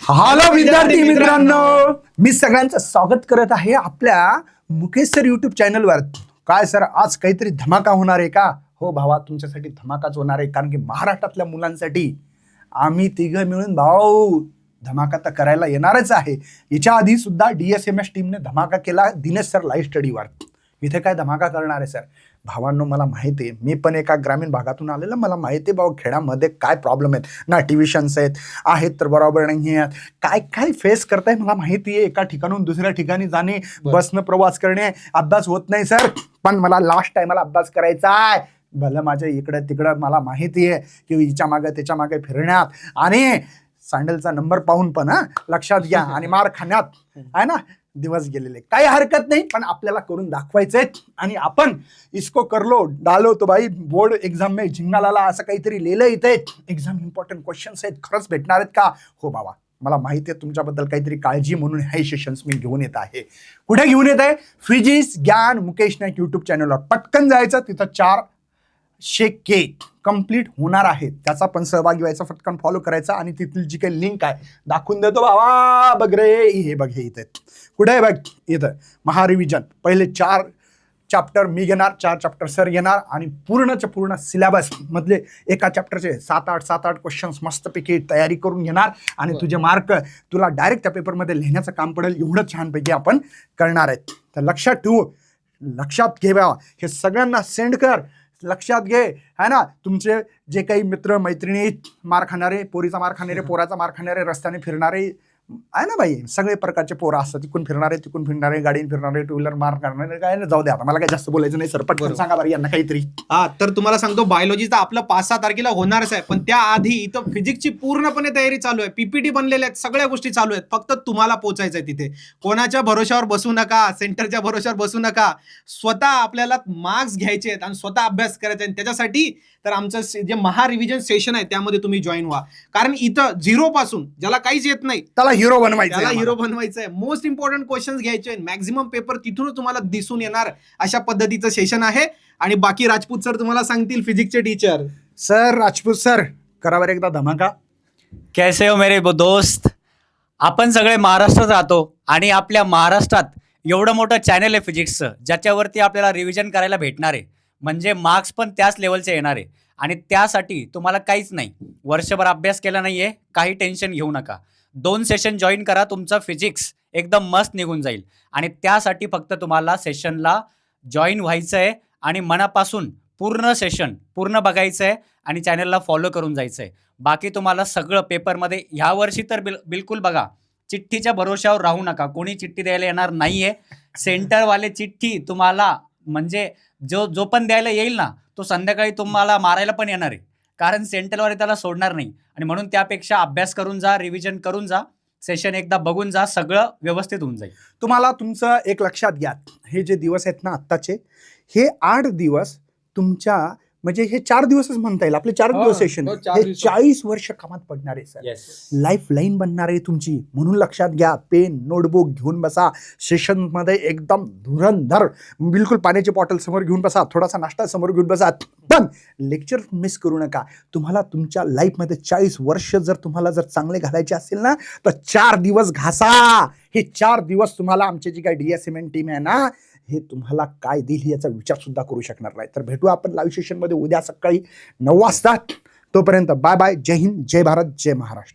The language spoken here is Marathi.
हॅलो विद्यार्थी मित्रांनो, मी सगळ्यांचं स्वागत करत आहे आपल्या मुकेश सर यूट्यूब चॅनलवर. काय सर, आज काहीतरी धमाका होणार आहे का? हो भावा, तुमच्यासाठी धमाकाच होणार आहे, कारण की महाराष्ट्रातल्या मुलांसाठी आम्ही तिघं मिळून भाऊ धमाका तर करायला येणारच आहे. याच्या आधी सुद्धा DSMS टीमने धमाका केला दिनेश सर लाईव्ह स्टडीवर. इथे काय धमाका करणार आहे सर? भावांनो, मला माहिती आहे, मी पण एका ग्रामीण भागातून आलेलं, मला माहिती आहे भाऊ खेड्यामध्ये काय प्रॉब्लेम आहेत ना. ट्युशन्स आहेत तर बरोबर नाही आहेत, काय काय फेस करताय मला माहिती आहे. एका ठिकाणून दुसऱ्या ठिकाणी जाणे, बसनं प्रवास करणे, अभ्यास होत नाही सर. पण मला लास्ट टाइमला अभ्यास करायचा आहे. भलं माझ्या इकडं तिकडं मला माहिती आहे की हिच्या मागे त्याच्या मागे फिरण्यात आणि सँडलचा नंबर पाहून पण लक्षात घ्या आणि मार खाण्यात आहे ना दिवस गेलेले. काही हरकत नाही, पण आपल्याला करून दाखवायचंय. आणि आपण इसको करलो डालो तो भाई बोर्ड एग्जाम में झिंगालाला असं काहीतरी लिहिलं इथे. एक्झाम इम्पॉर्टंट क्वेश्चन्स आहेत, खरंच भेटणार आहेत का? हो बाबा, मला माहिती आहे तुमच्याबद्दल काहीतरी काळजी म्हणून हे सेशन्स मी घेऊन येत आहे. कुठे घेऊन येत आहे? फिजिक्स ज्ञान मुकेश नाईक यूट्यूब चॅनलवर पटकन जायचं, तिथं 400K कंप्लीट होणार आहे. त्याचा पण सहभागी व्हायचा, फटकन फॉलो करायचा आणि तिथली जी काही लिंक आहे दाखवून देतो भावा. बघ रे, हे बघ, हे इथे कुठे आहे बघ, इथं महारिव्हिजन. पहिले 4 चॅप्टर मी घेणार, 4 चॅप्टर सर घेणार आणि पूर्णच्या पूर्ण सिलेबस मधले एका चॅप्टरचे 7-8 क्वेश्चन्स मस्तपैकी तयारी करून घेणार आणि तुझे मार्क तुला डायरेक्ट त्या पेपरमध्ये लिहिण्याचं काम पडेल, एवढं छानपैकी आपण करणार आहेत. तर लक्षात ठेवू, लक्षात घे बाबा, हे सगळ्यांना सेंड कर. लक्षात घे, है ना. तुमचे जे काही मित्र मैत्रिणी मार खाणारे, पोरीचा मार खाणारे, पोराचा मार खाणारे, रस्त्याने फिरणारे आहे ना भाई, सगळे प्रकारचे पोरं असतात. तिकून फिरणारे, गाडीने फिरणारे, टू व्हीलर मार करणारे, काय ना. जाऊ दे, आता मला काय जास्त बोलायचं नाही सर. पटकन सांगा बरं यांना काहीतरी. तर तुम्हाला सांगतो, बायोलॉजीचं आपलं 5-6 तारखेला होणारच आहे, पण त्याआधी इथं फिजिक्सची पूर्णपणे तयारी चालू आहे. PPT बनलेल्या आहेत, सगळ्या गोष्टी चालू आहेत. फक्त तुम्हाला पोहोचायचं आहे तिथे. कोणाच्या भरोशावर बसू नका, सेंटरच्या भरोशावर बसू नका. स्वतः आपल्याला मार्क्स घ्यायचे आहेत आणि स्वतः अभ्यास करायचा आहे. त्याच्यासाठी तर आमचं जे महारिव्हिजन सेशन आहे त्यामध्ये तुम्ही जॉईन व्हा. कारण इथं 0 पासून ज्याला काहीच येत नाही त्याला हिरो बनवायचं आहे. मोस्ट इम्पॉर्टंट क्वेश्चन्स घ्यायचे, मॅक्झिमम पेपर तिथूनच तुम्हाला दिसून येणार, अशा पद्धतीचं सेशन आहे. आणि बाकी राजपूत सर तुम्हाला सांगतील, फिजिक्सचे टीचर सर. राजपूत सर, करावर एकदा धमाका. कैसे हो मेरे दोस्त? आपण सगळे महाराष्ट्रात राहतो आणि आपल्या महाराष्ट्रात एवढं मोठं चॅनल आहे फिजिक्सचं, ज्याच्यावरती आपल्याला रिव्हिजन करायला भेटणार आहे. म्हणजे मार्क्स पण त्याच लेवलचे येणार आहे. आणि त्यासाठी तुम्हाला काहीच नाही, वर्षभर अभ्यास केला नाहीये, काही टेन्शन घेऊ नका. 2 सेशन जॉईन करा, तुमचं फिजिक्स एकदम मस्त निघून जाईल. आणि त्यासाठी फक्त तुम्हाला सेशनला जॉईन व्हायचं आहे आणि मनापासून पूर्ण सेशन पूर्ण बघायचं आहे आणि चॅनलला फॉलो करून जायचं आहे. बाकी तुम्हाला सगळं पेपरमध्ये ह्या वर्षी तर बिलकुल बघा, चिठ्ठीच्या भरोशावर राहू नका. कोणी चिठ्ठी द्यायला येणार नाहीये. सेंटरवाले चिठ्ठी तुम्हाला म्हणजे जो पण द्यायला येईल ना, तो संध्याकाळी तुम्हाला मारायला पण येणार आहे, कारण सेंटरवाले त्याला सोडणार नाही. आणि म्हणून त्यापेक्षा अभ्यास करून जा, रिव्हिजन करून जा, सेशन एकदा बघून जा, सगळं व्यवस्थित होऊन जाईल. तुम्हाला तुमचं एक लक्षात घ्या, हे जे दिवस आहेत ना आत्ताचे, हे 8 दिवस तुमच्या म्हणजे हे 4 दिवसच म्हणता येईल आपले. 4 दिवस सेशन, हे 40 वर्ष कामात पडणार आहे सर. लाईफ लाईन बनणार आहे तुमची. म्हणून लक्षात घ्या, पेन नोटबुक घेऊन बसा. सेशन मध्ये एकदम धुरंधर, बिलकुल पाण्याची बॉटल समोर घेऊन बसा, थोडासा नाश्ता समोर घेऊन बसा, पण लेक्चर मिस करू नका. तुम्हाला तुमच्या लाईफमध्ये 40 वर्ष जर तुम्हाला जर चांगले घालायचे असेल ना, तर 4 दिवस घासा. हे 4 दिवस तुम्हाला आमची जी काही DSMN टीम आहे ना, हे तुम्हाला काय देईल याचा विचार सुद्धा करू शकणार नाही. तर भेटू आपण लाईव्ह सेशनमध्ये उद्या सकाळी 9 वाजता. तोपर्यंत बाय बाय. जय हिंद, जय भारत, जय महाराष्ट्र.